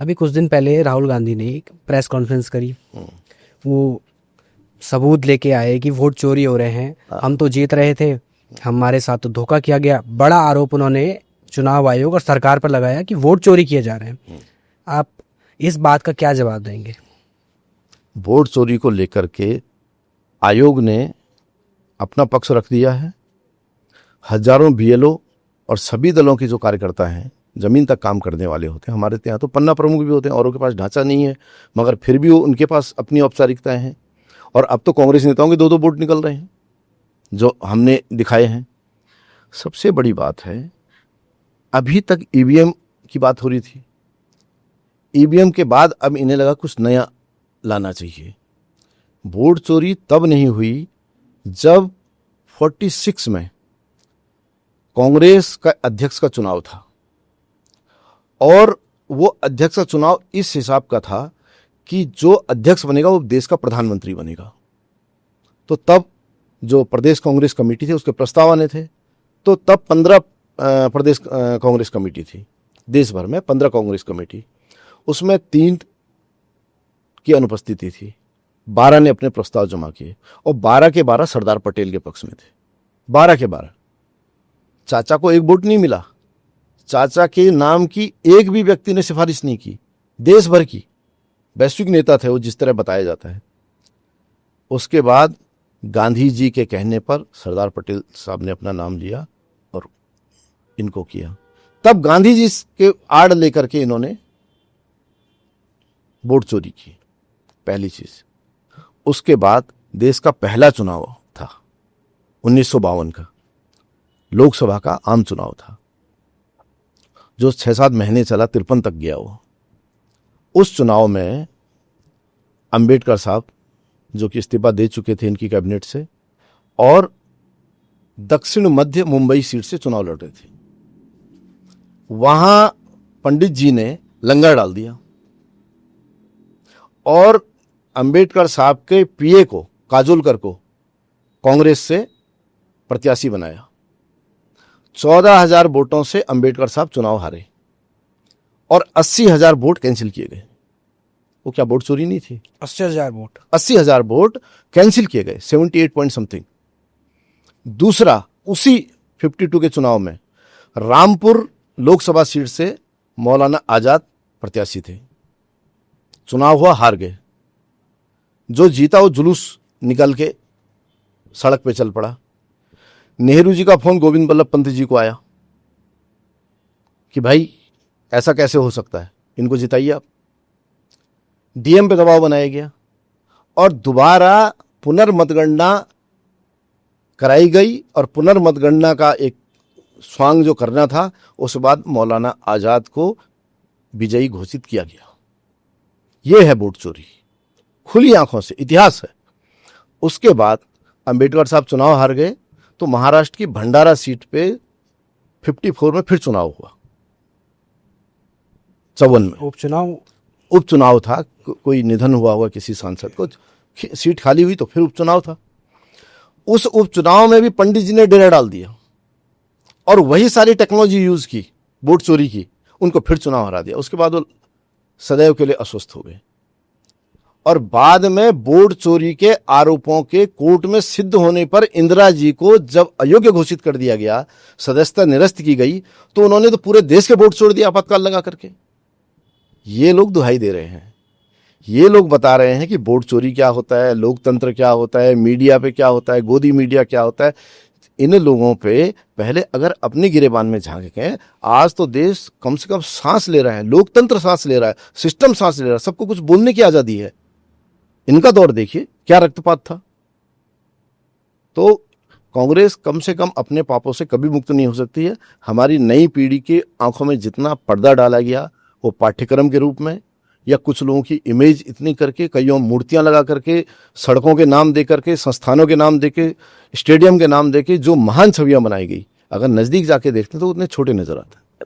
अभी कुछ दिन पहले राहुल गांधी ने एक प्रेस कॉन्फ्रेंस करी, वो सबूत लेके आए कि वोट चोरी हो रहे हैं, हम तो जीत रहे थे, हमारे साथ तो धोखा किया गया। बड़ा आरोप उन्होंने चुनाव आयोग और सरकार पर लगाया कि वोट चोरी किए जा रहे हैं। आप इस बात का क्या जवाब देंगे? वोट चोरी को लेकर के आयोग ने अपना पक्ष रख दिया है। हजारों बीएलओ और सभी दलों के जो कार्यकर्ता हैं, जमीन तक काम करने वाले होते हैं। हमारे यहाँ तो पन्ना प्रमुख भी होते हैं, औरों के पास ढांचा नहीं है, मगर फिर भी उनके पास अपनी औपचारिकताएं हैं। और अब तो कांग्रेस नेताओं के 2-2 वोट निकल रहे हैं जो हमने दिखाए हैं। सबसे बड़ी बात है, अभी तक ईवीएम की बात हो रही थी, ईवीएम के बाद अब इन्हें लगा कुछ नया लाना चाहिए। वोट चोरी तब नहीं हुई जब 46 में कांग्रेस का अध्यक्ष का चुनाव था, और वो अध्यक्ष का चुनाव इस हिसाब का था कि जो अध्यक्ष बनेगा वो देश का प्रधानमंत्री बनेगा। तो तब जो प्रदेश कांग्रेस कमेटी थी उसके प्रस्ताव आने थे, तो तब 15 प्रदेश कांग्रेस कमेटी थी, देश भर में 15 कांग्रेस कमेटी, उसमें 3 की अनुपस्थिति थी। 12 ने अपने प्रस्ताव जमा किए और 12 के 12 सरदार पटेल के पक्ष में थे। 12 के 12। चाचा को एक वोट नहीं मिला, चाचा के नाम की एक भी व्यक्ति ने सिफारिश नहीं की। देश भर की वैश्विक नेता थे वो, जिस तरह बताया जाता है। उसके बाद गांधी जी के कहने पर सरदार पटेल साहब ने अपना नाम लिया और इनको किया। तब गांधी जी के आड़ लेकर के इन्होंने वोट चोरी की, पहली चीज। उसके बाद देश का पहला चुनाव था 1952 का, लोकसभा का आम चुनाव था, जो 6-7 महीने चला, 53 तक गया वो। उस चुनाव में अंबेडकर साहब, जो कि इस्तीफा दे चुके थे इनकी कैबिनेट से, और दक्षिण मध्य मुंबई सीट से चुनाव लड़ रहे थे। वहां पंडित जी ने लंगर डाल दिया और अंबेडकर साहब के पीए को, काजोलकर को, कांग्रेस से प्रत्याशी बनाया। 14,000 वोटों से अंबेडकर साहब चुनाव हारे और 80,000 वोट कैंसिल किए गए। वो क्या वोट चोरी नहीं थी? 80,000 वोट, 80,000 वोट कैंसिल किए गए, 78 पॉइंट समथिंग। दूसरा, उसी 52 के चुनाव में रामपुर लोकसभा सीट से मौलाना आजाद प्रत्याशी थे, चुनाव हुआ, हार गए। जो जीता वो जुलूस निकल के सड़क पे चल पड़ा। नेहरू जी का फोन गोविंद बल्लभ पंत जी को आया कि भाई ऐसा कैसे हो सकता है, इनको जिताइए आप। डीएम पे दबाव बनाया गया और दोबारा पुनर्मतगणना कराई गई, और पुनर्मतगणना का एक स्वांग जो करना था, उसके बाद मौलाना आजाद को विजयी घोषित किया गया। यह है वोट चोरी, खुली आंखों से, इतिहास है। उसके बाद अंबेडकर साहब चुनाव हार गए, तो महाराष्ट्र की भंडारा सीट पे 54 में फिर चुनाव हुआ, 54 में उपचुनाव था। कोई निधन हुआ हुआ किसी सांसद को, सीट खाली हुई तो फिर उपचुनाव था। उस उपचुनाव में भी पंडित जी ने डेरा डाल दिया और वही सारी टेक्नोलॉजी यूज की, वोट चोरी की, उनको फिर चुनाव हरा दिया। उसके बाद वो सदैव के लिए अस्वस्थ हो गए और बाद में वोट चोरी के आरोपों के कोर्ट में सिद्ध होने पर इंदिरा जी को जब अयोग्य घोषित कर दिया गया, सदस्यता निरस्त की गई, तो उन्होंने तो पूरे देश के वोट छोड़ दिया आपातकाल लगा करके। ये लोग दुहाई दे रहे हैं, ये लोग बता रहे हैं कि वोट चोरी क्या होता है, लोकतंत्र क्या होता है, मीडिया पे क्या होता है, गोदी मीडिया क्या होता है। इन लोगों पे पहले अगर अपनी गिरेबान में झांकें, आज तो देश कम से कम सांस ले रहा है, लोकतंत्र सांस ले रहा है, सिस्टम सांस ले रहा है, सबको कुछ बोलने की आजादी है। इनका दौर देखिए, क्या रक्तपात था। तो कांग्रेस कम से कम अपने पापों से कभी मुक्त नहीं हो सकती है। हमारी नई पीढ़ी की आंखों में जितना पर्दा डाला गया, वो पाठ्यक्रम के रूप में या कुछ लोगों की इमेज इतनी करके, कईयों मूर्तियां लगा करके, सड़कों के नाम दे करके, संस्थानों के नाम दे के, स्टेडियम के नाम दे के, जो महान छवियां बनाई गई, अगर नजदीक जाके देखते हैं तो उतने छोटे नजर आते हैं।